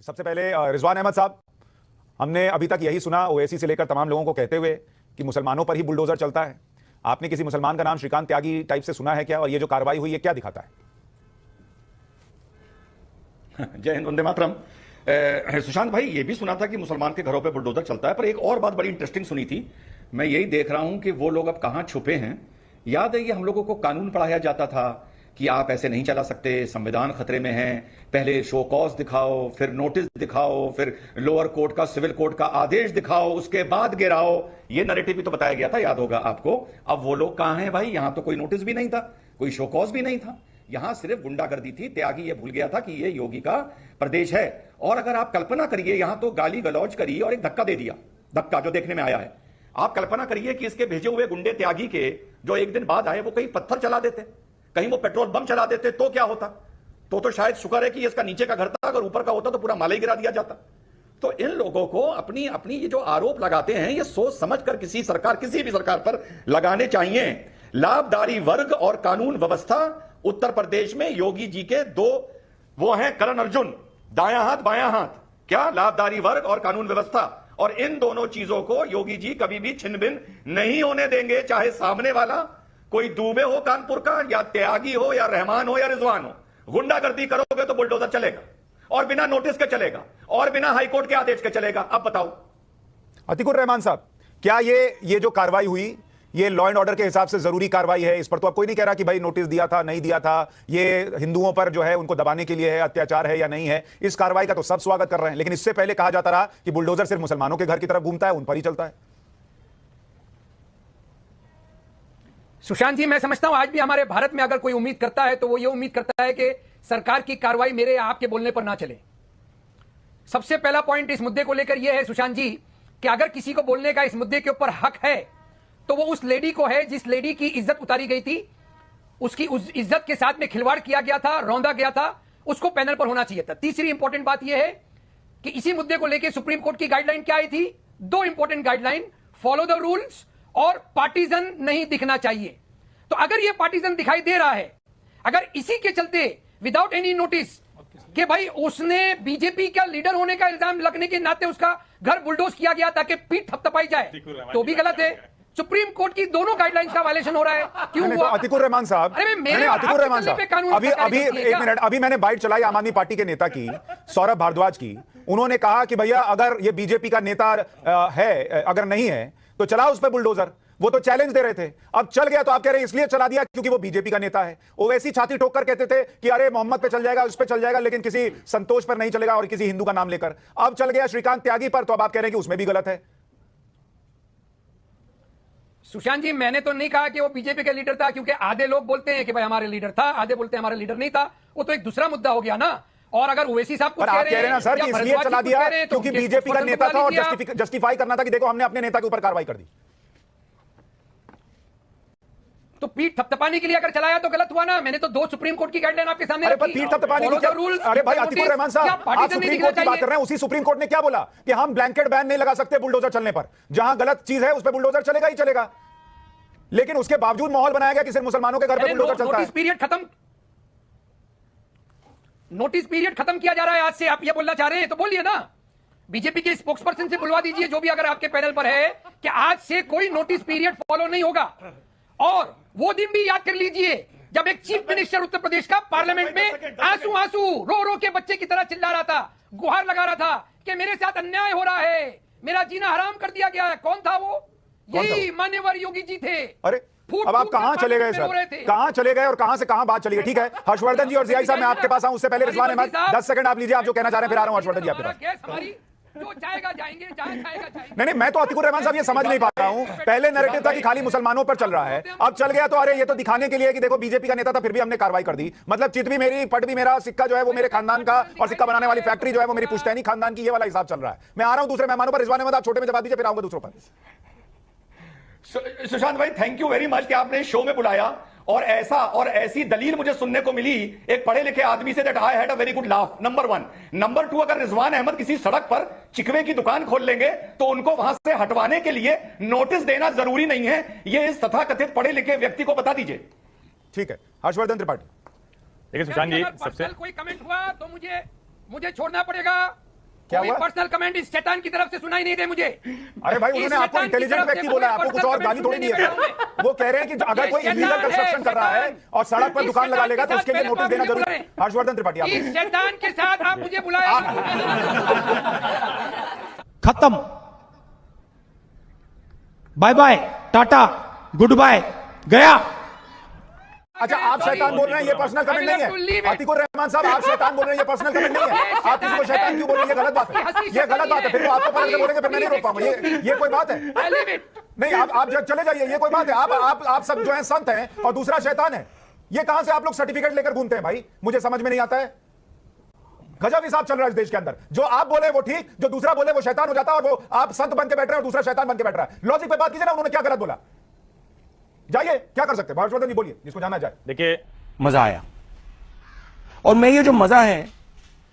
सबसे पहले रिजवान अहमद साहब, हमने अभी तक यही सुना ओवैसी से लेकर तमाम लोगों को कहते हुए कि मुसलमानों पर ही बुलडोजर चलता है। आपने किसी मुसलमान का नाम श्रीकांत त्यागी टाइप से सुना है क्या? और ये जो कार्रवाई हुई है क्या दिखाता है? जय हिंद, वंदे मातरम। सुशांत भाई, ये भी सुना था कि मुसलमान के घरों पे बुलडोजर चलता है, पर एक और बात बड़ी इंटरेस्टिंग सुनी थी। मैं यही देख रहा हूं कि वो लोग अब कहां छुपे हैं। याद है, ये हम लोगों को कानून पढ़ाया जाता था कि आप ऐसे नहीं चला सकते, संविधान खतरे में है, पहले शो कॉज दिखाओ, फिर नोटिस दिखाओ, फिर लोअर कोर्ट का सिविल कोर्ट का आदेश दिखाओ, उसके बाद गिराओ। ये नैरेटिव भी तो बताया गया था, याद होगा आपको। अब वो लोग कहां हैं भाई? यहां तो कोई नोटिस भी नहीं था, कोई शो कॉज भी नहीं था, यहां सिर्फ गुंडागर्दी थी। त्यागी ये भूल गया था कि ये योगी का प्रदेश है। और अगर आप कल्पना करिए, यहां तो गाली गलौज करी और एक धक्का दे दिया, धक्का जो देखने में आया है। आप कल्पना करिए कि इसके भेजे हुए गुंडे त्यागी के जो एक दिन बाद आए, वो कहीं पत्थर चला देते, कहीं वो पेट्रोल बम चला देते, तो क्या होता? तो शायद शुक्र है कि इसका नीचे का घर था, अगर ऊपर का होता तो पूरा माला ही गिरा दिया जाता। तो इन लोगों को अपनी अपनी ये जो आरोप लगाते हैं, ये सोच समझकर किसी सरकार, किसी भी सरकार पर लगाने चाहिए। लाभदारी वर्ग और कानून व्यवस्था, उत्तर प्रदेश में योगी जी के दो वो हैं करण अर्जुन, दायां हाथ बायां हाथ। क्या? लाभदारी वर्ग और कानून व्यवस्था। और इन दोनों चीजों को योगी जी कभी भी छिन भिन नहीं होने देंगे, चाहे सामने वाला कोई दुबे हो कानपुर का, या त्यागी हो, या रहमान हो, या रिजवान हो। गुंडागर्दी करोगे तो बुलडोजर चलेगा, और बिना नोटिस के चलेगा, और बिना हाईकोर्ट के आदेश के चलेगा। अब बताओ अतीकुर रहमान साहब, क्या ये जो कार्रवाई हुई, ये लॉ एंड ऑर्डर के हिसाब से जरूरी कार्रवाई है? इस पर तो अब कोई नहीं कह रहा कि भाई नोटिस दिया था नहीं दिया था, ये हिंदुओं पर जो है उनको दबाने के लिए है, अत्याचार है या नहीं है। इस कार्रवाई का तो सब स्वागत कर रहे हैं, लेकिन इससे पहले कहा जाता रहा कि बुलडोजर सिर्फ मुसलमानों के घर की तरफ घूमता है, उन पर ही चलता है। सुशांत जी, मैं समझता हूं आज भी हमारे भारत में अगर कोई उम्मीद करता है तो वो ये उम्मीद करता है कि सरकार की कार्रवाई मेरे या आपके बोलने पर ना चले। सबसे पहला पॉइंट इस मुद्दे को लेकर यह है सुशांत जी कि अगर किसी को बोलने का इस मुद्दे के ऊपर हक है तो वो उस लेडी को है जिस लेडी की इज्जत उतारी गई थी, उसकी उस इज्जत के साथ में खिलवाड़ किया गया था, रौंदा गया था, उसको पैनल पर होना चाहिए था। तीसरी इंपॉर्टेंट बात यह है कि इसी मुद्दे को लेकर सुप्रीम कोर्ट की गाइडलाइन क्या आई थी? दो important guideline, follow the rules और पार्टीजन नहीं दिखना चाहिए। तो अगर यह पार्टीजन दिखाई दे रहा है, अगर इसी के चलते विदाउट एनी नोटिस कि भाई उसने बीजेपी का लीडर होने का इल्जाम लगने के नाते उसका घर बुलडोज किया गया ताकि पीठ थपथपाई जाए, तो भी गलत है। सुप्रीम कोर्ट की दोनों गाइडलाइंस का वायलेशन हो रहा है। क्यों हुआ? अतीकुर रहमान साहब, अतीकुर रहमान साहब, अभी एक मिनट, अभी मैंने बाइट चलाई आम आदमी पार्टी के नेता की, सौरभ भारद्वाज की। उन्होंने कहा कि भैया अगर ये बीजेपी का नेता है, अगर नहीं है तो चला उस पर बुलडोजर। वो तो चैलेंज दे रहे थे, अब चल गया तो आप कह रहे हैं इसलिए चला दिया क्योंकि वो बीजेपी का नेता है। वो वैसी छाती ठोक कर कहते थे कि अरे मोहम्मद पे चल जाएगा, उस पे चल जाएगा, लेकिन किसी संतोष पर नहीं चलेगा और किसी हिंदू का नाम लेकर। अब चल गया श्रीकांत त्यागी पर, तो अब आप कह रहे हैं कि उसमें भी गलत है। सुशांत जी, मैंने तो नहीं कहा कि वो बीजेपी का लीडर था, क्योंकि आधे लोग बोलते हैं कि भाई हमारे लीडर था, आधे बोलते हैं हमारा लीडर नहीं था। वो तो एक दूसरा मुद्दा हो गया ना। और अगर ओवैसी साहब आप कह रहे हैं ना सर कि इसलिए चला दिया क्योंकि बीजेपी का नेता था और जस्टिफाई करना था कि देखो हमने अपने नेता के ऊपर कार्रवाई कर दी, तो पीठ थपथपाने के लिए अगर चलाया तो गलत हुआ ना। मैंने तो दो सुप्रीम कोर्ट की गाइडलाइन आपके सामने रखी। पीठ थपथपाने की क्या? अरे भाई अतीकुर रहमान साहब, आप सुप्रीम कोर्ट की बात कर रहे हैं। उसी सुप्रीम कोर्ट ने क्या बोला कि हम ब्लैंकेट बैन नहीं लगा सकते बुलडोजर चलने पर। जहां गलत चीज है उस पर बुलडोजर चलेगा ही चलेगा, लेकिन उसके बावजूद माहौल बनाया गया कि सिर्फ मुसलमानों के घर पर बुलडोजर चलता है। नोटिस पीरियड खत्म किया जा रहा है आज से। आप ये बोलना चाह रहे हैं तो बोलिए ना, बीजेपी के स्पोक्स पर्सन से बुलवा दीजिए, जो भी अगर आपके पैनल पर है, कि आज से कोई नोटिस पीरियड फॉलो नहीं होगा। और वो दिन भी याद कर लीजिए जब एक चीफ मिनिस्टर उत्तर प्रदेश का पार्लियामेंट में आंसू आंसू रो रो के बच्चे की तरह चिल्ला रहा था, गुहार लगा रहा था कि मेरे साथ अन्याय हो रहा है, मेरा जीना हराम कर दिया गया है। कौन था वो? यही मान्यवर योगी जी थे। अरे अब आप कहां चले गए सर? कहां चले गए और कहां से कहां बात चली गई? ठीक है, हर्षवर्धन जी और जियाई साहब, मैं आपके पास आऊं, उससे पहले रिजवान अहमद 10 सेकंड आप लीजिए, आप जो कहना चाह रहे हैं, फिर आ रहा हूं हर्षवर्धन जी आपके पास। जो जाएगा जाएंगे, जहां जाएगा जाएंगे। नहीं, मैं तो अतीकुर रहमान साहब ये समझ नहीं पा रहा हूं। पहले नैरेटिव था कि खाली मुसलमानों पर चल रहा है, अब चल गया तो अरे ये तो दिखाने के लिए कि देखो बीजेपी का नेता था फिर भी हमने कार्रवाई कर दी। मतलब चित भी मेरी, पट भी मेरा, सिक्का जो है वो मेरे खानदान का, और सिक्का बनाने वाली फैक्ट्री जो है वो मेरी पुश्तैनी खानदान की, ये वाला हिसाब चल रहा है। मैं आ रहा हूं दूसरे मेहमानों पर। रिजवान अहमद आप छोटे में जवाब दीजिए, फिर आऊंगा दूसरों पर। सुशांत भाई, थैंक यू वेरी मच कि आपने शो में बुलाया, और ऐसी दलील मुझे सुनने को मिली एक पढ़े लिखे आदमी से, that I had a very good laugh, number 1। Number 2, अगर रिजवान अहमद किसी सड़क पर चिकवे की दुकान खोल लेंगे तो उनको वहां से हटवाने के लिए नोटिस देना जरूरी नहीं है, ये इस तथाकथित पढ़े लिखे व्यक्ति को बता दीजिए। ठीक है, हर्षवर्धन त्रिपाठी। देखिए सुशांत जी, सबसे कोई कमेंट हुआ तो मुझे छोड़ना पड़ेगा। क्या हुआ? पर्सनल कमेंट इस शैतान की तरफ से सुनाई नहीं दे मुझे। अरे भाई उन्होंने आपको इंटेलिजेंट व्यक्ति बोला है, आपको कुछ और गाली थोड़ी दी है। वो कह रहे हैं कि अगर कोई इलीगल कंस्ट्रक्शन कर रहा है और सड़क पर दुकान लगा लेगा तो उसके लिए नोटिस देना जरूरी है। हर्षवर्धन त्रिपाठी, आप इस शैतान के साथ आप मुझे बुलाया। खत्म, bye bye, tata, good bye, गया। अच्छा, आप शैतान बोल रहे हैं, ये पर्सनल कमेंट नहीं है। अतीकुर रहमान साहब, आप शैतान बोल रहे हैं, ये पर्सनल कमेंट नहीं है। आप किसी को शैतान क्यों बोल रहे हैं? ये गलत बात है, ये गलत बात है। फिर वो आपको पकड़ के बोलेंगे, फिर मैं नहीं रोक पाऊंगा। ये कोई बात है? नहीं, आप चले जाइए, ये कोई बात है? आप सब जो है संत हैं और दूसरा शैतान है। ये कहां से आप लोग सर्टिफिकेट लेकर घूमते हैं भाई? मुझे समझ में नहीं आता है। गजब हिसाब चल रहा है इस देश के अंदर। जो आप बोले वो ठीक, जो दूसरा बोले वो शैतान हो जाता है, और वो आप संत बन के बैठ रहे हैं और दूसरा शैतान बन के बैठ रहा है। लॉजिक पे बात कीजिए ना, उन्होंने क्या गलत बोला? जाइए, क्या कर सकते हैं? हर्षवर्धन जी बोलिए, जिसको जाना जाए। देखिए, मजा आया, और मैं ये जो मजा है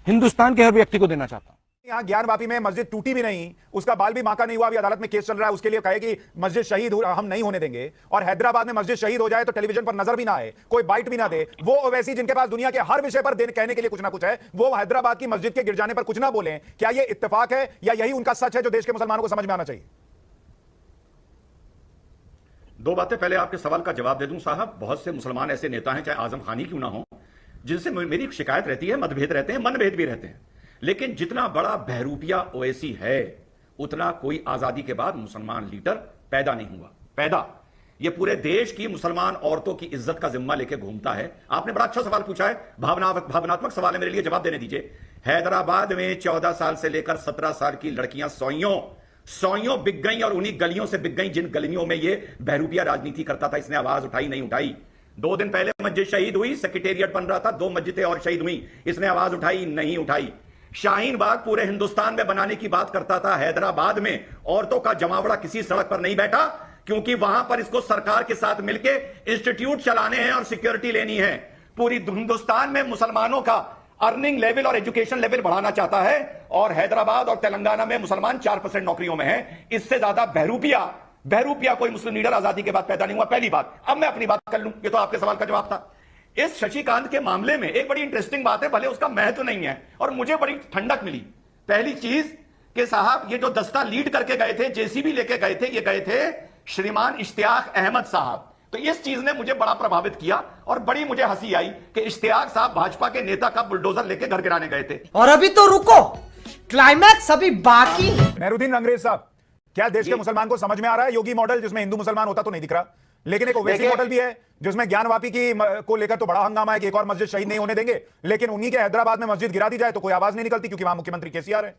हिंदुस्तान के हर व्यक्ति को देना चाहता हूं। यहां ज्ञानवापी में मस्जिद टूटी भी नहीं, उसका बाल भी माका नहीं हुआ, अभी अदालत में केस चल रहा है, उसके लिए कहे कि मस्जिद शहीद हम नहीं होने देंगे। और हैदराबाद में मस्जिद शहीद हो जाए तो टेलीविजन पर नजर भी ना आए, कोई बाइट भी ना दे। वो वैसी जिनके पास दुनिया के हर विषय पर कहने के लिए कुछ ना कुछ है, वो हैदराबाद की मस्जिद के गिर जाने पर कुछ ना बोले। क्या ये इत्तेफाक है या यही उनका सच है जो देश के मुसलमानों को समझ में आना चाहिए? दो बातें, पहले आपके सवाल का जवाब दे दूं साहब। बहुत से मुसलमान ऐसे नेता हैं, चाहे आजम खानी क्यों ना हो, जिनसे मेरी शिकायत रहती है, मतभेद रहते हैं, मनभेद भी रहते हैं। लेकिन जितना बड़ा बहरूपिया ओवैसी है, उतना कोई आजादी के बाद मुसलमान लीडर पैदा नहीं हुआ। पैदा ये पूरे देश की मुसलमान औरतों की इज्जत का जिम्मा लेके घूमता है। आपने बड़ा अच्छा सवाल पूछा है, भावनात्मक सवाल है मेरे लिए, जवाब देने दीजिए। हैदराबाद में 14 साल से लेकर 17 साल की लड़कियां सौयों बिक गई, और उन्हीं गलियों से बिक गई जिन गलियों में ये बहरूपिया राजनीति करता था। इसने आवाज उठाई नहीं उठाई? 2 दिन पहले मस्जिद शहीद हुई, सेक्रेटेरिएट बन रहा था, 2 मस्जिदें और शहीद हुई, इसने आवाज उठाई नहीं उठाई? शाहीन बाग पूरे हिंदुस्तान में बनाने की बात करता था, हैदराबाद में औरतों का जमावड़ा किसी सड़क पर नहीं बैठा, क्योंकि वहां पर इसको सरकार के साथ मिलकर इंस्टीट्यूट चलाने हैं और सिक्योरिटी लेनी है। पूरी हिंदुस्तान में मुसलमानों का अर्निंग लेवल और एजुकेशन लेवल बढ़ाना चाहता है, और हैदराबाद और तेलंगाना में मुसलमान 4% नौकरियों में है। इससे ज्यादा बहरूपिया कोई मुस्लिम लीडर आजादी के बाद पैदा नहीं हुआ। पहली बात। अब मैं अपनी बात कर लूं, ये तो आपके सवाल का जवाब था। इस शशिकांत के मामले में एक बड़ी इंटरेस्टिंग बात है, भले उसका महत्व नहीं है, और मुझे बड़ी ठंडक मिली। पहली चीज कि साहब ये जो दस्ता लीड करके गए थे, जेसीबी लेके गए थे, ये गए थे श्रीमान इश्तियाक अहमद साहब। तो इस चीज ने मुझे बड़ा प्रभावित किया, और बड़ी मुझे हंसी आई कि इश्तियाक साहब भाजपा के नेता का बुलडोजर लेके घर गिराने गए थे। और अभी तो रुको, क्लाइमैक्स अभी बाकी है। मेहरुद्दीन रंगरेज साहब, क्या देश के मुसलमान को समझ में आ रहा है योगी मॉडल, जिसमें हिंदू मुसलमान होता तो नहीं दिख रहा, लेकिन एक ओवैसी मॉडल भी है जिसमें ज्ञानवापी को लेकर तो बड़ा हंगामा है कि एक और मस्जिद शहीद नहीं होने देंगे, लेकिन उन्हीं के हैदराबाद में मस्जिद गिरा दी जाए तो कोई आवाज नहीं निकलती, क्योंकि वहां मुख्यमंत्री केसीआर है।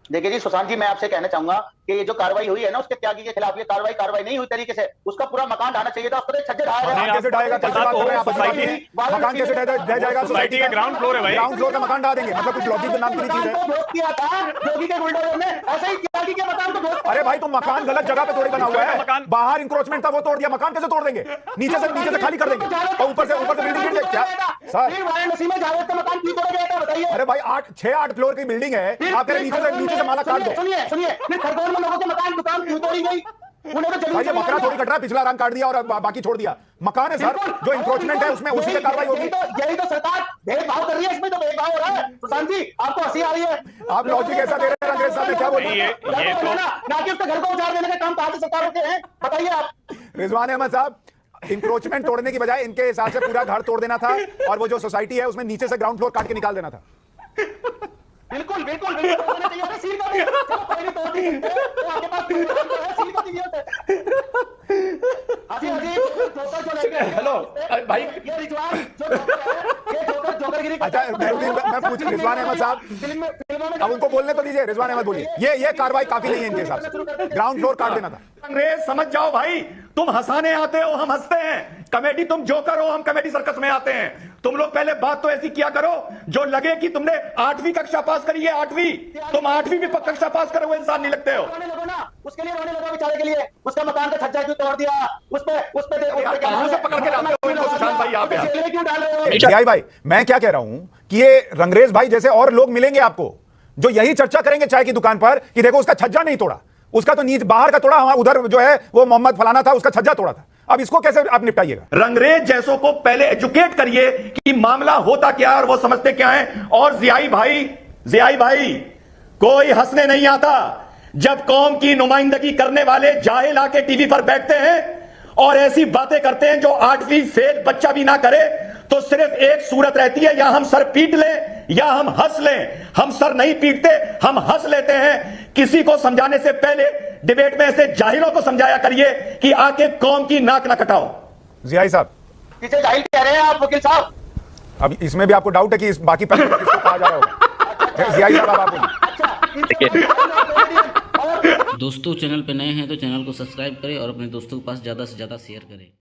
देखिए जी सुशांत जी, मैं आपसे कहना चाहूंगा कि ये जो कार्रवाई हुई है ना, उसके त्यागी के खिलाफ ये कार्रवाई नहीं हुई तरीके से, उसका पूरा मकान ढाना चाहिए था। उस पर छज्जे ढाया कैसे ढाएगा? मकान कैसे ढह जाएगा? सोसाइटी का ग्राउंड फ्लोर है भाई, ग्राउंड फ्लोर का मकान ढा देंगे, मतलब कुछ लॉजिक नाम की चीज है। किया था योगी के बुलडोजर ने, ऐसे ही त्यागी के मकान को। अरे भाई, तो मकान गलत जगह पे थोड़ी बना हुआ है, बाहर इंक्रोचमेंट था वो तोड़ दिया, मकान कैसे तोड़ देंगे? नीचे से खाली कर देंगे और ऊपर से बिल्डिंग गिर जाए क्या सर? वाराणसी में जावेद का मकान क्यों तोड़ा गया था बताइए? अरे भाई 6-8 फ्लोर की बिल्डिंग है, आप नीचे से माला काट दो। सुनिए, फिर खरगोन में लोगों के मकान दुकान क्यों तोड़ी गई? उन्हें तो भाई ये मकरा थोड़ी कट रहा है, पिछला रंग काट दिया और बाकी छोड़ दिया। मकान है सर, जो इंक्रोचमेंट है उसमें उसी पे कार्रवाई होगी। यही तो सरकार भेदभाव कर रही है, इसमें तो भेदभाव हो रहा है। सुशांत जी, आपको हंसी आ रही है? आप लॉजिक ऐसा दे रहे हैं अंग्रेज साहब, क्या बोल रहे हैं? ना कि उसके घर को उजाड़ देने का काम पार्टी सरकारों के हैं, बताइए आप। रिजवान अहमद साहब, इंक्रोचमेंट तोड़ने की बजाय इनके हिसाब से पूरा घर तोड़ देना था, और वो जो सोसाइटी है उसमें नीचे से ग्राउंड फ्लोर काट के निकाल देना था। बिल्कुल बिल्कुल बिल्कुल सील कर दिया, चलो कोई नहीं तोड़ दी, तो आपके पास सील कर दिया हेलो भाई, ये रिजवान जो जोकरगिरी। अच्छा मैं पूछ रिजवान अहमद साहब, अब उनको बोलने तो दीजिए। रिजवान अहमद बोलिए, ये कार्रवाई काफी नहीं है इनके हिसाब से, ग्राउंड फ्लोर काट देना था। अंग्रेज समझ जाओ भाई, तुम हंसाने आते हो, हम हंसते हैं। कमेटी तुम जोकर हो, हम कमेटी सर्कस में आते हैं। तुम लोग पहले बात तो ऐसी किया करो जो लगे कि तुमने 8वीं कक्षा पास करी है। 8वीं तुम 8वीं भी कक्षा पास करे हुए इंसान नहीं लगते हो। रोने लगो ना, उसके लिए रोने लगो बेचारे के लिए। उसका मकान का छज्जा क्यों तोड़ दिया? उस पे कहां से पकड़ के लाते हो इनको सुशांत भाई? आप क्यों डाल रहे हो? भाई मैं क्या कह रहा हूं कि ये रंगरेज भाई जैसे और लोग मिलेंगे आपको, जो यही चर्चा करेंगे चाय की दुकान पर कि देखो उसका छज्जा नहीं तोड़ा, उसका तो नीचे बाहर का तोड़ा, उधर जो है वो मोहम्मद फलाना था उसका छज्जा तोड़ा था। अब इसको कैसे आप निपटाइएगा? रंगरेज जैसों को पहले एजुकेट करिए कि मामला होता क्या है और वो समझते क्या है। और जियाई भाई कोई हंसने नहीं आता जब कौम की नुमाइंदगी करने वाले जाहिल आके टीवी पर बैठते हैं और ऐसी बातें करते हैं जो 8वीं फेल बच्चा भी ना करे। तो सिर्फ एक सूरत रहती है, या हम सर पीट लें या हम हंस लें। हम सर नहीं पीटते, हम हंस लेते हैं। किसी को समझाने से पहले डिबेट में ऐसे जाहिलों को समझाया करिए कि आके कौम की नाक ना कटाओ। जियाई साहब, किसे जाहिल कह रहे हैं आप वकील साहब? अब इसमें भी आपको डाउट है कि इस बाकी पहले किसको कहा जा रहा होगा? जियाई साहब, आप बोलिए। दोस्तों, चैनल पे नए हैं तो चैनल को सब्सक्राइब करें और अपने दोस्तों के पास ज़्यादा से ज़्यादा शेयर करें।